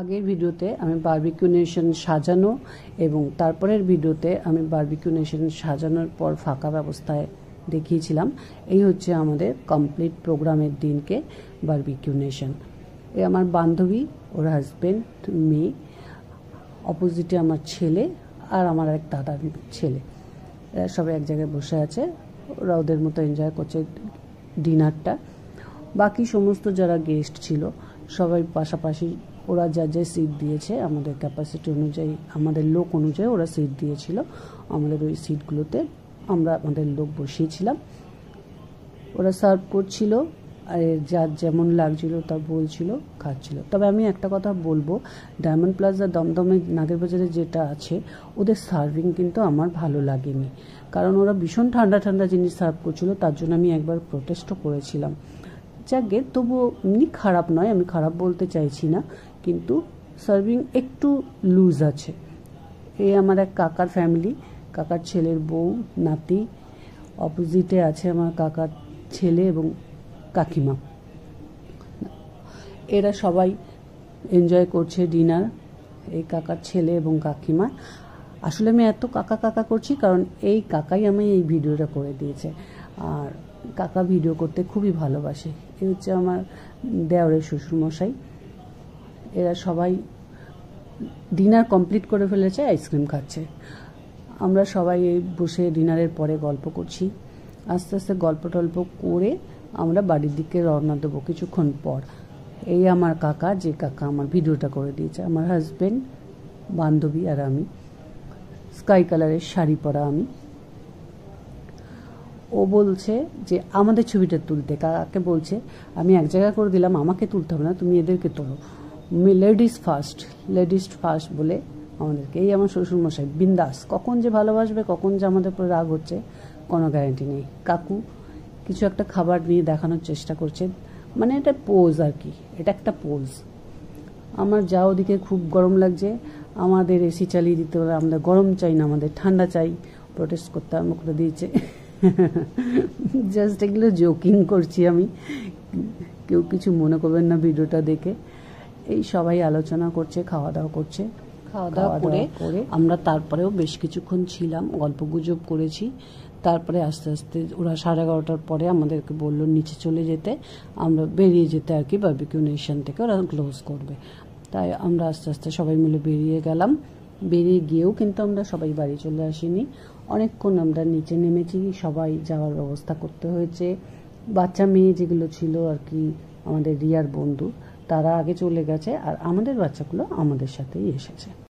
আগের ভিডিওতে আমি বারবিকিউ নেশন সাজানো এবং তারপরের ভিডিওতে আমি বারবিকিউ নেশন সাজানোর পর ফাঁকা ব্যবস্থায় দেখিয়েছিলাম। এই হচ্ছে আমাদের কমপ্লিট প্রোগ্রামের দিনকে বারবিকিউ নেশন। এই আমার বান্ধবী, ওর হাজব্যান্ড, মেয়ে, অপোজিটে আমার ছেলে আর আমার এক দাদার ছেলে। এরা সবাই এক জায়গায় বসে আছে, ওরা ওদের মতো এনজয় করছে ডিনারটা। বাকি সমস্ত যারা গেস্ট ছিল সবাই পাশাপাশি, ওরা যা যা সিট দিয়েছে আমাদের ক্যাপাসিটি অনুযায়ী, আমাদের লোক অনুযায়ী ওরা সিট দিয়েছিল। আমাদের ওই সিটগুলোতে আমরা আমাদের লোক বসিয়েছিলাম। ওরা সার্ভ করছিল, আর যার যেমন লাগছিল তা বলছিল, খাচ্ছিল। তবে আমি একটা কথা বলবো, ডায়মন্ড প্লাজা দমদমে নাগেরবাজারে যেটা আছে, ওদের সার্ভিং কিন্তু আমার ভালো লাগেনি, কারণ ওরা ভীষণ ঠান্ডা ঠান্ডা জিনিস সার্ভ করছিল। তার জন্য আমি একবার প্রোটেস্টও করেছিলাম। যাকে তবুও এমনি খারাপ নয়, আমি খারাপ বলতে চাইছি না, কিন্তু সার্ভিং একটু লুজ আছে। এই আমার এক কাকার ফ্যামিলি, কাকার ছেলের বউ, নাতি, অপোজিটে আছে আমার কাকার ছেলে এবং কাকিমা। এরা সবাই এনজয় করছে ডিনার, এই কাকার ছেলে এবং কাকিমা। আসলে আমি এত কাকা কাকা করছি কারণ এই কাকাই আমি এই ভিডিওটা করে দিয়েছে, আর কাকা ভিডিও করতে খুবই ভালোবাসে। এই হচ্ছে আমার দেওরের শ্বশুরমশাই। এরা সবাই ডিনার কমপ্লিট করে ফেলেছে, আইসক্রিম খাচ্ছে। আমরা সবাই বসে ডিনারের পরে গল্প করছি। আস্তে আস্তে গল্প টল্প করে আমরা বাড়ির দিকে রওনা দেবো কিছুক্ষণ পর। এই আমার কাকা, যে কাকা আমার ভিডিওটা করে দিয়েছে, আমার হাজব্যান্ড, বান্ধবী আর আমি। স্কাই কালারের শাড়ি পরা আমি। ও বলছে যে আমাদের ছবিটা তুলতে, কাকাকে বলছে আমি এক জায়গা করে দিলাম, আমাকে তুলতে হবে না, তুমি এদেরকে তোলো, লেডিস ফার্স্ট বলে আমাদেরকে। এই আমার শ্বশুরমশাই বিন্দাস, কখন যে ভালোবাসবে, কখন যে আমাদের উপরে রাগ হচ্ছে কোনো গ্যারান্টি নেই। কাকু কিছু একটা খাবার নিয়ে দেখানোর চেষ্টা করছে, মানে এটা পোজ আর কি, এটা একটা পোজ। আমার যা ওদিকে খুব গরম লাগছে, আমাদের এসি চালিয়ে দিতে হবে, আমাদের গরম চাই না, আমাদের ঠান্ডা চাই। প্রোটেস্ট করতে আরম্ভ করে দিয়েছে। জাস্ট এগুলো জোকিং করছি আমি, কেউ কিছু মনে করবেন না ভিডিওটা দেখে। এই সবাই আলোচনা করছে, খাওয়া দাওয়া করছে। খাওয়া দাওয়া করে আমরা তারপরেও বেশ কিছুক্ষণ ছিলাম, গল্পগুজব করেছি। তারপরে আস্তে আস্তে ওরা 11:30টার পরে আমাদেরকে বললো নিচে চলে যেতে, আমরা বেরিয়ে যেতে আর কি, বারবিকিউ নেশন থেকে ওরা ক্লোজ করবে। তাই আমরা আস্তে আস্তে সবাই মিলে বেরিয়ে গেলাম। বেরিয়ে গিয়েও কিন্তু আমরা সবাই বাড়ি চলে আসিনি, অনেকক্ষণ আমরা নিচে নেমেছি, সবাই যাওয়ার ব্যবস্থা করতে হয়েছে। বাচ্চা মেয়ে যেগুলো ছিল আর কি, আমাদের রিয়ার বন্ধু, তারা আগে চলে গেছে, আর আমাদের বাচ্চাগুলো আমাদের সাথেই এসেছে।